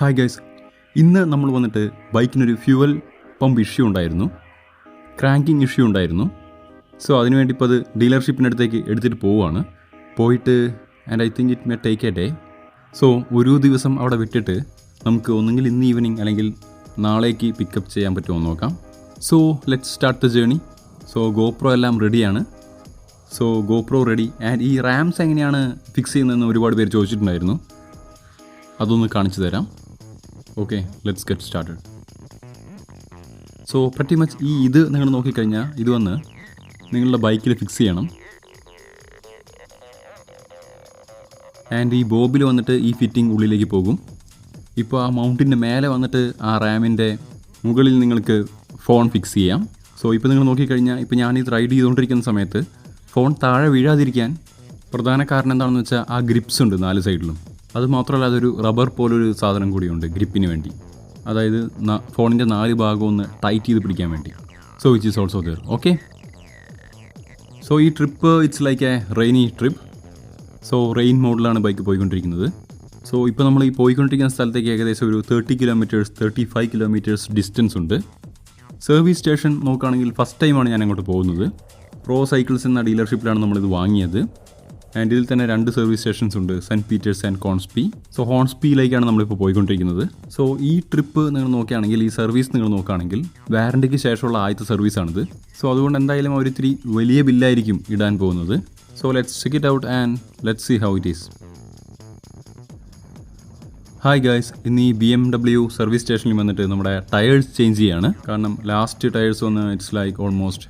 Hi guys, ഇന്ന് നമ്മൾ വന്നിട്ട് ബൈക്കിനൊരു ഫ്യൂവൽ പമ്പ് ഇഷ്യൂ ഉണ്ടായിരുന്നു, ക്രാങ്കിങ് ഇഷ്യൂ ഉണ്ടായിരുന്നു. സോ അതിനുവേണ്ടി ഇപ്പോൾ അത് ഡീലർഷിപ്പിനടുത്തേക്ക് എടുത്തിട്ട് പോവുകയാണ്. പോയിട്ട് and I think it may take A day. So ഒരു ദിവസം അവിടെ വിട്ടിട്ട് നമുക്ക് ഒന്നെങ്കിൽ ഇന്ന് ഈവനിങ് അല്ലെങ്കിൽ നാളേക്ക് പിക്കപ്പ് ചെയ്യാൻ പറ്റുമോ എന്ന് നോക്കാം. So let's start the journey. So GoPro എല്ലാം റെഡിയാണ്. So GoPro ready. ആൻഡ് ഈ റാംസ് എങ്ങനെയാണ് ഫിക്സ് ചെയ്യുന്നതെന്ന് ഒരുപാട് പേര് ചോദിച്ചിട്ടുണ്ടായിരുന്നു. അതൊന്ന് കാണിച്ചു തരാം. Okay, let's get started. So pretty much ഇത് നിങ്ങൾ നോക്കിക്കഴിഞ്ഞാൽ ഇത് വന്ന് നിങ്ങളുടെ ബൈക്കിൽ ഫിക്സ് ചെയ്യണം. ആൻഡ് ഈ ബോബിൽ വന്നിട്ട് ഈ ഫിറ്റിംഗ് ഉള്ളിലേക്ക് പോകും. ഇപ്പോൾ ആ മൗണ്ടിൻ്റെ മേലെ വന്നിട്ട് ആ റാമിൻ്റെ മുകളിൽ നിങ്ങൾക്ക് ഫോൺ ഫിക്സ് ചെയ്യാം. സോ ഇപ്പോൾ നിങ്ങൾ നോക്കിക്കഴിഞ്ഞാൽ ഇപ്പോൾ ഞാനിത് റൈഡ് ചെയ്തുകൊണ്ടിരിക്കുന്ന സമയത്ത് ഫോൺ താഴെ വീഴാതിരിക്കാൻ പ്രധാന കാരണം എന്താണെന്ന് വെച്ചാൽ ആ ഗ്രിപ്സ് ഉണ്ട് 4 സൈഡിലും. അത് മാത്രമല്ല അതൊരു റബ്ബർ പോലൊരു സാധനം കൂടിയുണ്ട് ഗ്രിപ്പിന് വേണ്ടി, അതായത് ഫോണിൻ്റെ 4 ഭാഗവും ഒന്ന് ടൈറ്റ് ചെയ്ത് പിടിക്കാൻ വേണ്ടി. So which is also there. Okay, so ഈ trip it's like a rainy trip. So rain മോഡിലാണ് ബൈക്ക് പോയിക്കൊണ്ടിരിക്കുന്നത്. സോ ഇപ്പോൾ നമ്മൾ ഈ പോയിക്കൊണ്ടിരിക്കുന്ന സ്ഥലത്തേക്ക് ഏകദേശം ഒരു 30 കിലോമീറ്റേഴ്സ് 35 കിലോമീറ്റേഴ്സ് ഡിസ്റ്റൻസ് ഉണ്ട്. സർവീസ് സ്റ്റേഷൻ നോക്കുകയാണെങ്കിൽ ഫസ്റ്റ് ടൈമാണ് ഞാൻ അങ്ങോട്ട് പോകുന്നത്. പ്രോ സൈക്കിൾസ് എന്ന ഡീലർഷിപ്പിലാണ് നമ്മളിത് വാങ്ങിയത്. ആൻഡ് ഇതിൽ തന്നെ 2 സർവീസ് സ്റ്റേഷൻസ് ഉണ്ട്, സെൻറ്റ് പീറ്റേഴ്സ് ആൻഡ് ഹോൺസ്പി. സോ ഹോൺസ്പിയിലേക്കാണ് നമ്മളിപ്പോൾ പോയിക്കൊണ്ടിരിക്കുന്നത്. സോ ഈ ട്രിപ്പ് നിങ്ങൾ നോക്കുകയാണെങ്കിൽ, ഈ സർവീസ് നിങ്ങൾ നോക്കുകയാണെങ്കിൽ വാറണ്ടിക്ക് ശേഷമുള്ള ആദ്യത്തെ സർവീസാണിത്. സോ അതുകൊണ്ട് എന്തായാലും ഒരു ഇത്തിരി വലിയ ബില്ലായിരിക്കും ഇടാൻ പോകുന്നത്. So let's check it out and let's see how it is. Hi guys, ഇന്ന് ഈ BMW സർവീസ് സ്റ്റേഷനിൽ വന്നിട്ട് നമ്മുടെ ടയേഴ്സ് ചേഞ്ച് ചെയ്യാണ്. കാരണം ലാസ്റ്റ് ടയേഴ്സ് വന്ന് it's like almost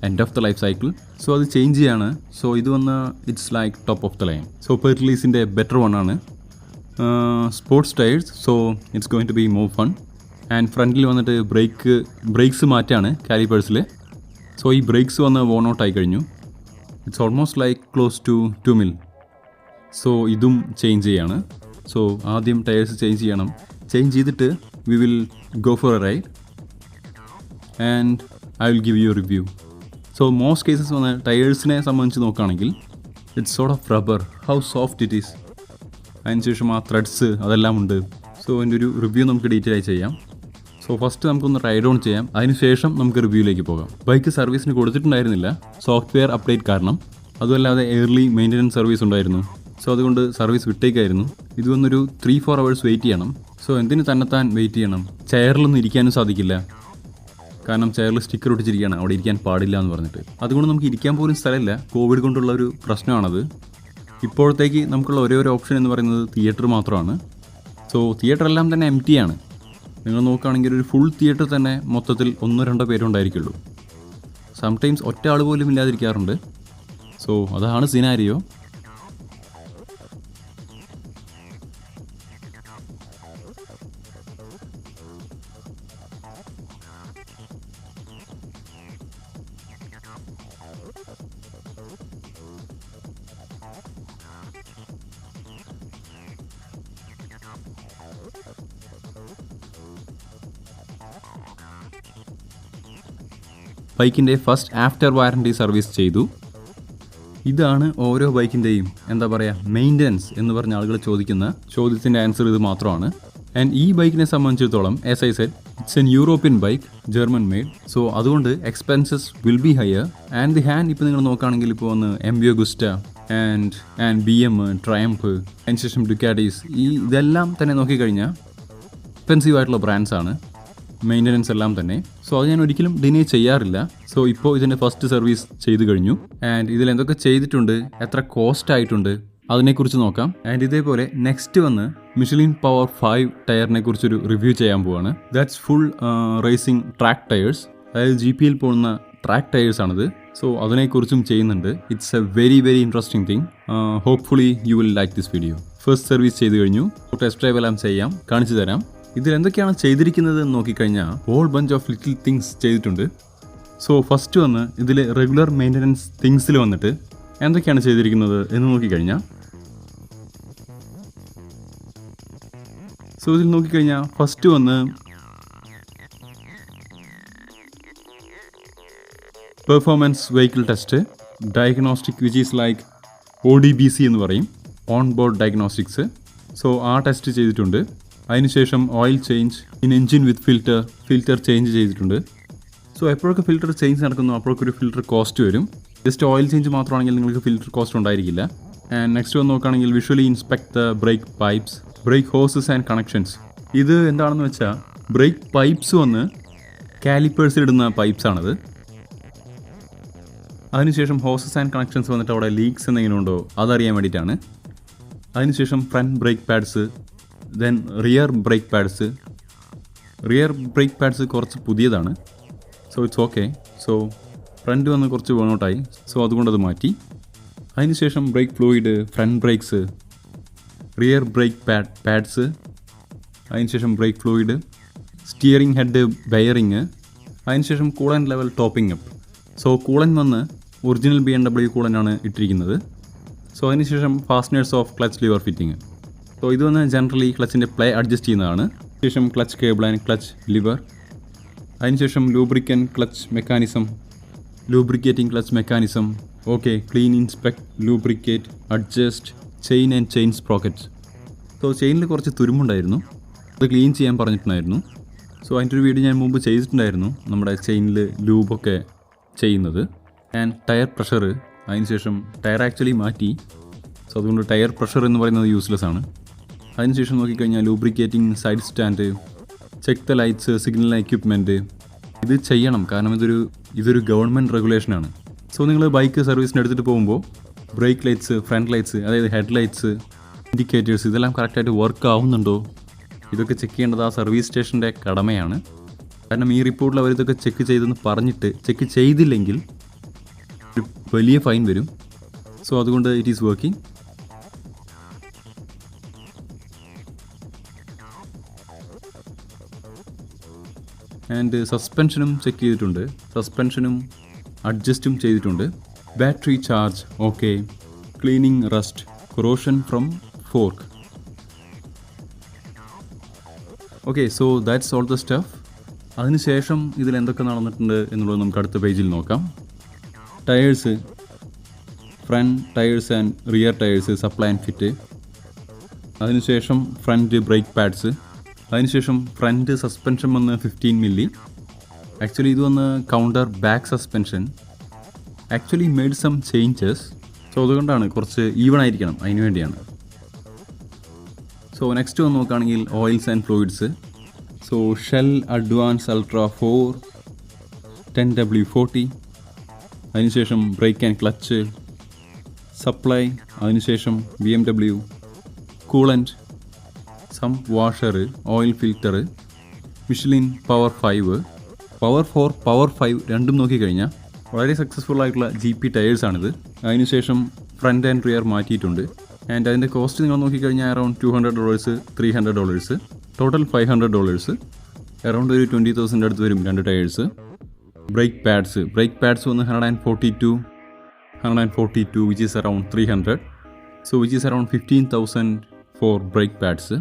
end of the life cycle. So അത് ചേഞ്ച് ചെയ്യാണ്. സോ ഇത് വന്ന് it's like top of the line. So per റിലീസിൻ്റെ ബെറ്റർ വൺ ആണ്, sports tyres. So it's going to be more fun. And ഫ്രണ്ടിൽ വന്നിട്ട് brakes മാറ്റാണ് കാലിപ്പേഴ്സിൽ. സോ ഈ ബ്രേക്സ് വന്ന് വോൺ ഔട്ട് ആയി കഴിഞ്ഞു. It's almost like close to 2 mil. So ഇതും ചേഞ്ച് ചെയ്യാണ്. സോ ആദ്യം ടയേഴ്സ് ചേഞ്ച് ചെയ്യണം. ചേഞ്ച് ചെയ്തിട്ട് we will go for A ride and I will give you A review. So most cases വന്ന് ടയേഴ്സിനെ സംബന്ധിച്ച് നോക്കുകയാണെങ്കിൽ it's sort of rubber, how soft it is. അതിനുശേഷം ആ ത്രെഡ്സ് അതെല്ലാം ഉണ്ട്. സോ അതിൻ്റെ ഒരു റിവ്യൂ നമുക്ക് ഡീറ്റെയിൽ ആയി ചെയ്യാം. സോ ഫസ്റ്റ് നമുക്കൊന്ന് റൈഡ് ഓൺ ചെയ്യാം, അതിനുശേഷം നമുക്ക് റിവ്യൂയിലേക്ക് പോകാം. ബൈക്ക് സർവീസിന് കൊടുത്തിട്ടുണ്ടായിരുന്നില്ല സോഫ്റ്റ്വെയർ അപ്ഡേറ്റ് കാരണം. അതുമല്ലാതെ എയർലി മെയിൻ്റനൻസ് സർവീസ് ഉണ്ടായിരുന്നു. സോ അതുകൊണ്ട് സർവീസ് വിട്ടേക്കായിരുന്നു. ഇത് വന്നൊരു 3-4 hours വെയിറ്റ് ചെയ്യണം. സോ എന്തിന് തന്നെത്താൻ വെയിറ്റ് ചെയ്യണം? ചെയറിലൊന്നും ഇരിക്കാനും സാധിക്കില്ല, കാരണം ചെയറിൽ സ്റ്റിക്കർ ഒട്ടിച്ചിരിക്കുകയാണ്, അവിടെ ഇരിക്കാൻ പാടില്ല എന്ന് പറഞ്ഞിട്ട്. അതുകൊണ്ട് നമുക്ക് ഇരിക്കാൻ പോലും സ്ഥലമില്ല. കോവിഡ് കൊണ്ടുള്ള ഒരു പ്രശ്നമാണത്. ഇപ്പോഴത്തേക്ക് നമുക്കുള്ള ഒരേ ഒരു ഓപ്ഷൻ എന്ന് പറയുന്നത് തിയേറ്റർ മാത്രമാണ്. സോ തിയേറ്റർ എല്ലാം തന്നെ എം ടി ആണ്. നിങ്ങൾ നോക്കുകയാണെങ്കിൽ ഒരു ഫുൾ തിയേറ്റർ തന്നെ മൊത്തത്തിൽ 1-2 പേരും ഉണ്ടായിരിക്കുള്ളൂ. സംടൈംസ് ഒറ്റ ആൾ പോലും ഇല്ലാതിരിക്കാറുണ്ട്. സോ അതാണ് സിനാരിയോ. ബൈക്കിൻ്റെ ഫസ്റ്റ് ആഫ്റ്റർ വാറണ്ടി സർവീസ് ചെയ്തു. ഇതാണ് ഓരോ ബൈക്കിൻ്റെയും എന്താ പറയുക മെയിൻ്റനൻസ് എന്ന് പറഞ്ഞ ആളുകൾ ചോദിക്കുന്ന ചോദ്യത്തിൻ്റെ ആൻസർ ഇത് മാത്രമാണ്. ആൻഡ് ഈ ബൈക്കിനെ സംബന്ധിച്ചിടത്തോളം as I said it's an European bike, German made. So അതുകൊണ്ട് expenses will be higher. And the hand ഇപ്പോൾ നിങ്ങൾ നോക്കുകയാണെങ്കിൽ ഇപ്പോൾ വന്ന് MV Agusta and BM, Triumph, അതിനുശേഷം ഡുക്കാറ്റീസ്, ഇതെല്ലാം തന്നെ നോക്കിക്കഴിഞ്ഞാൽ എക്സ്പെൻസീവ് ആയിട്ടുള്ള ബ്രാൻഡ്സാണ്. മെയിൻ്റനൻസ് എല്ലാം തന്നെ. സോ അത് ഞാൻ ഒരിക്കലും ഡിനേ ചെയ്യാറില്ല. സോ ഇപ്പോൾ ഇതിൻ്റെ ഫസ്റ്റ് സർവീസ് ചെയ്ത് കഴിഞ്ഞു. ആൻഡ് ഇതിൽ എന്തൊക്കെ ചെയ്തിട്ടുണ്ട്, എത്ര കോസ്റ്റ് ആയിട്ടുണ്ട്, അതിനെക്കുറിച്ച് നോക്കാം. ആൻഡ് ഇതേപോലെ നെക്സ്റ്റ് വന്ന് മിഷലിൻ പവർ 5 ടയറിനെ കുറിച്ചൊരു റിവ്യൂ ചെയ്യാൻ പോവാണ്. That's full racing track tyres, അതായത് GPയിൽ പോകുന്ന ട്രാക്ക് ടയേഴ്സാണിത്. സോ അതിനെക്കുറിച്ചും ചെയ്യുന്നുണ്ട്. It's a very very interesting thing. Hopefully you will like this video. First service ചെയ്ത് കഴിഞ്ഞു. ടെസ്റ്റ് ഡ്രൈവ് എല്ലാം ചെയ്യാം, കാണിച്ചു തരാം. ഇതിൽ എന്തൊക്കെയാണ് ചെയ്തിരിക്കുന്നത് എന്ന് നോക്കിക്കഴിഞ്ഞാൽ whole bunch of little things ചെയ്തിട്ടുണ്ട്. സോ ഫസ്റ്റ് വന്ന് ഇതിൽ റെഗുലർ മെയിൻ്റനൻസ് തിങ്സിൽ വന്നിട്ട് എന്തൊക്കെയാണ് ചെയ്തിരിക്കുന്നത് എന്ന് നോക്കിക്കഴിഞ്ഞാൽ, സോ ഇതിൽ നോക്കിക്കഴിഞ്ഞാൽ ഫസ്റ്റ് വന്ന് performance vehicle test diagnostic which is like ODBC എന്ന് പറയും, ഓൺ ബോർഡ് ഡയഗ്നോസ്റ്റിക്സ്. സോ ആ ടെസ്റ്റ് ചെയ്തിട്ടുണ്ട്. അതിനുശേഷം oil change in engine with filter change ചെയ്തിട്ടുണ്ട്. സോ എപ്പോഴൊക്കെ ഫിൽറ്റർ ചേഞ്ച് നടക്കുന്നു അപ്പോഴൊക്കെ ഫിൽറ്റർ കോസ്റ്റ് വരും. ജസ്റ്റ് ഓയിൽ ചേഞ്ച് മാത്രമാണെങ്കിൽ നിങ്ങൾക്ക് ഫിൽറ്റർ കോസ്റ്റ് ഉണ്ടായിരിക്കില്ല. ആൻഡ് നെക്സ്റ്റ് വന്ന് നോക്കുകയാണെങ്കിൽ visually inspect the brake pipes, brake hoses and connections. ഇത് എന്താണെന്ന് വെച്ചാൽ ബ്രേക്ക് പൈപ്സ് വന്ന് കാലിപ്പേഴ്സിലിടുന്ന പൈപ്പ്സാണത്. അതിനുശേഷം ഹോസസ് ആൻഡ് കണക്ഷൻസ് വന്നിട്ട് അവിടെ ലീക്സ് എന്തെങ്കിലും ഉണ്ടോ അതറിയാൻ വേണ്ടിയിട്ടാണ്. അതിനുശേഷം front brake pads, then rear brake pads. Rear brake pads കുറച്ച് പുതിയതാണ്. So it's okay. So front വന്ന് കുറച്ച് വേണോട്ടായി, സോ അതുകൊണ്ടത് മാറ്റി. അതിനുശേഷം brake fluid, front brakes, rear brake pads, അതിനുശേഷം brake fluid, steering head bearing, അതിനുശേഷം coolant level topping up. So coolant വന്ന് ഒറിജിനൽ BMW കൂളനാണ് ഇട്ടിരിക്കുന്നത്. സോ അതിനുശേഷം fasteners of clutch lever fitting. So ഇത് വന്ന് ജനറലി ക്ലച്ചിൻ്റെ പ്ലേ അഡ്ജസ്റ്റ് ചെയ്യുന്നതാണ്. ശേഷം clutch cable and clutch lever. അതിനുശേഷം lubricant clutch mechanism, lubricating clutch mechanism. Okay, clean, inspect, lubricate, adjust chain and chain sprockets. So ചെയിനിൽ കുറച്ച് തുരുമ്പുണ്ടായിരുന്നു, അത് ക്ലീൻ ചെയ്യാൻ പറഞ്ഞിട്ടുണ്ടായിരുന്നു. സോ അതിൻ്റെ ഒരു വീഡിയോ ഞാൻ മുമ്പ് ചെയ്തിട്ടുണ്ടായിരുന്നു, നമ്മുടെ ചെയിനിൽ ലൂബൊക്കെ ചെയ്യുന്നത്. ആൻഡ് ടയർ പ്രഷർ, അതിനുശേഷം ടയർ ആക്ച്വലി മാറ്റി. സോ അതുകൊണ്ട് ടയർ പ്രഷർ എന്ന് പറയുന്നത് യൂസ്ലെസ് ആണ്. അതിനുശേഷം നോക്കിക്കഴിഞ്ഞാൽ lubricating side stand, check the lights, signal equipment. ഇത് ചെയ്യണം, കാരണം ഇതൊരു ഗവൺമെൻറ് റെഗുലേഷനാണ്. സോ നിങ്ങൾ ബൈക്ക് സർവീസിന് എടുത്തിട്ട് പോകുമ്പോൾ ബ്രേക്ക് ലൈറ്റ്സ്, ഫ്രണ്ട് ലൈറ്റ്സ്, അതായത് ഹെഡ് ലൈറ്റ്സ്, ഇൻഡിക്കേറ്റേഴ്സ് ഇതെല്ലാം കറക്റ്റായിട്ട് വർക്ക് ആവുന്നുണ്ടോ ഇതൊക്കെ ചെക്ക് ചെയ്യേണ്ടത് ആ സർവീസ് സ്റ്റേഷൻ്റെ കടമയാണ്. കാരണം ഈ റിപ്പോർട്ടിൽ അവരിതൊക്കെ ചെക്ക് ചെയ്തെന്ന് പറഞ്ഞിട്ട് ചെക്ക് ചെയ്തില്ലെങ്കിൽ ഒരു വലിയ ഫൈൻ വരും. സോ അതുകൊണ്ട് ഇറ്റ് ഈസ് വർക്കിംഗ്. ആൻഡ് സസ്പെൻഷനും ചെക്ക് ചെയ്തിട്ടുണ്ട്, സസ്പെൻഷനും അഡ്ജസ്റ്റും ചെയ്തിട്ടുണ്ട്. Battery charge okay, cleaning rust, corrosion from fork. Okay, so that's all the stuff. അതിനുശേഷം ഇതിൽ എന്തൊക്കെ നടന്നിട്ടുണ്ട് എന്നുള്ളത് നമുക്ക് അടുത്ത പേജിൽ നോക്കാം. Tyres, front tyres and rear tyres supply and fit. അതിനുശേഷം ഫ്രണ്ട് ബ്രേക്ക് പാഡ്സ്. അതിനുശേഷം ഫ്രണ്ട് സസ്പെൻഷൻ വന്ന് 15 മില്ലി. ആക്ച്വലി ഇത് വന്ന് counter back suspension. Actually made some changes. So അതുകൊണ്ടാണ് കുറച്ച് ഈവൺ ആയിരിക്കണം, അതിന് വേണ്ടിയാണ്. സോ നെക്സ്റ്റ് വന്ന് നോക്കുകയാണെങ്കിൽ oils and fluids. So Shell advance ultra 4 10W40. അതിനുശേഷം ബ്രേക്ക് ആൻഡ് ക്ലച്ച് സപ്ലൈ. അതിനുശേഷം BMW coolant, some washer, oil filter, Michelin power 5, power 4, power 5 രണ്ടും നോക്കിക്കഴിഞ്ഞാൽ വളരെ സക്സസ്ഫുൾ ആയിട്ടുള്ള GP ടയേഴ്സാണിത്. അതിനുശേഷം ഫ്രണ്ട് ആൻഡ് റിയർ മാറ്റിയിട്ടുണ്ട്. ആൻഡ് അതിൻ്റെ കോസ്റ്റ് നിങ്ങൾ നോക്കിക്കഴിഞ്ഞാൽ അറൗണ്ട് $200, $300, ടോട്ടൽ $500. അറൗണ്ട് ഒരു 20,000 അടുത്ത് വരും രണ്ട് ടയേഴ്സ്. ബ്രേക്ക് പാഡ്സ് വന്ന് 142 which is around 300. So which is around 15,000 for brake pads.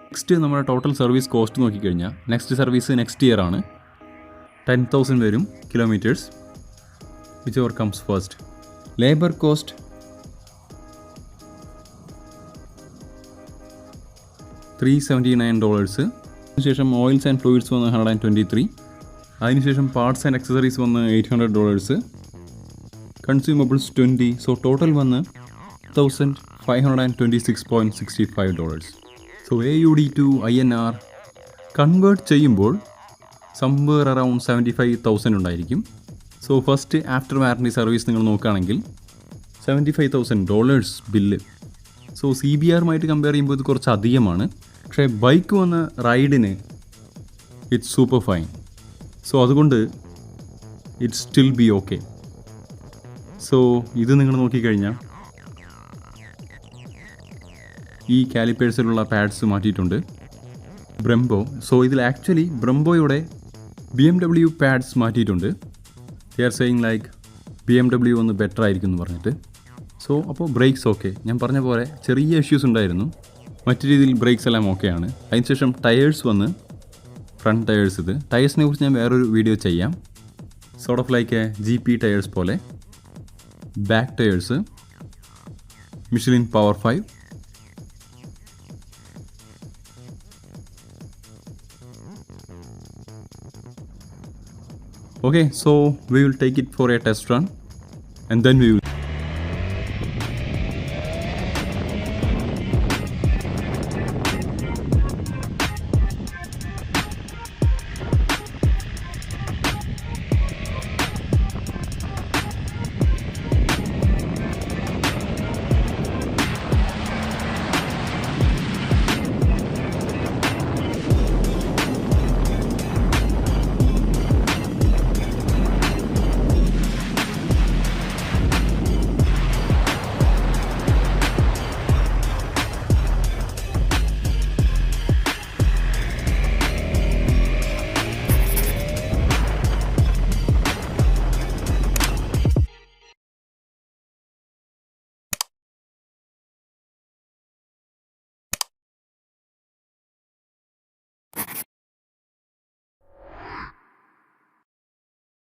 Next നമ്മുടെ ടോട്ടൽ സർവീസ് കോസ്റ്റ് നോക്കിക്കഴിഞ്ഞാൽ നെക്സ്റ്റ് സർവീസ് നെക്സ്റ്റ് ഇയർ ആണ്. 10,000 വരും kilometres, whichever comes first. Labour cost $379. അതിനുശേഷം ഓയിൽസ് ആൻഡ് ഫ്ലൂയിഡ്സ് വന്ന് 123. അതിനുശേഷം parts and accessories വന്ന് $800. Consumables 20. So total വന്ന് $1,526.65. So AUD to INR convert ചെയ്യുമ്പോൾ സംവേർ അറൗണ്ട് 75,000 ഉണ്ടായിരിക്കും. So first after warranty service നിങ്ങൾ നോക്കുകയാണെങ്കിൽ $75,000 ബില്ല്. സോ CBRമായിട്ട് കമ്പയർ ചെയ്യുമ്പോൾ ഇത് കുറച്ച് അധികമാണ്. പക്ഷേ ബൈക്ക് വന്ന റൈഡിന് ഇറ്റ്സ് സൂപ്പർ ഫൈൻ. സോ അതുകൊണ്ട് it still B okay. So ഇത് നിങ്ങൾ നോക്കിക്കഴിഞ്ഞാൽ ഈ കാലിപ്പേഴ്സിലുള്ള പാഡ്സ് മാറ്റിയിട്ടുണ്ട്. ബ്രംബോ. സോ ഇതിൽ ആക്ച്വലി ബ്രംബോയുടെ BMW പാഡ്സ് മാറ്റിയിട്ടുണ്ട്. They are saying like BMW ഒന്ന് ബെറ്റർ ആയിരിക്കും എന്ന് പറഞ്ഞിട്ട്. സോ അപ്പോൾ ബ്രേക്സ് ഓക്കെ. ഞാൻ പറഞ്ഞ പോലെ ചെറിയ ഇഷ്യൂസ് ഉണ്ടായിരുന്നു, മറ്റു രീതിയിൽ ബ്രേക്സ് എല്ലാം ഓക്കെയാണ്. അതിനുശേഷം ടയേഴ്സ് വന്ന് ഫ്രണ്ട് ടയേഴ്സ്. ഇത് ടയേഴ്സിനെ കുറിച്ച് ഞാൻ വേറൊരു വീഡിയോ ചെയ്യാം. Sort of like GP tyres പോലെ. Back tyres Michelin power 5. Okay, so we will take it for a test run and then we will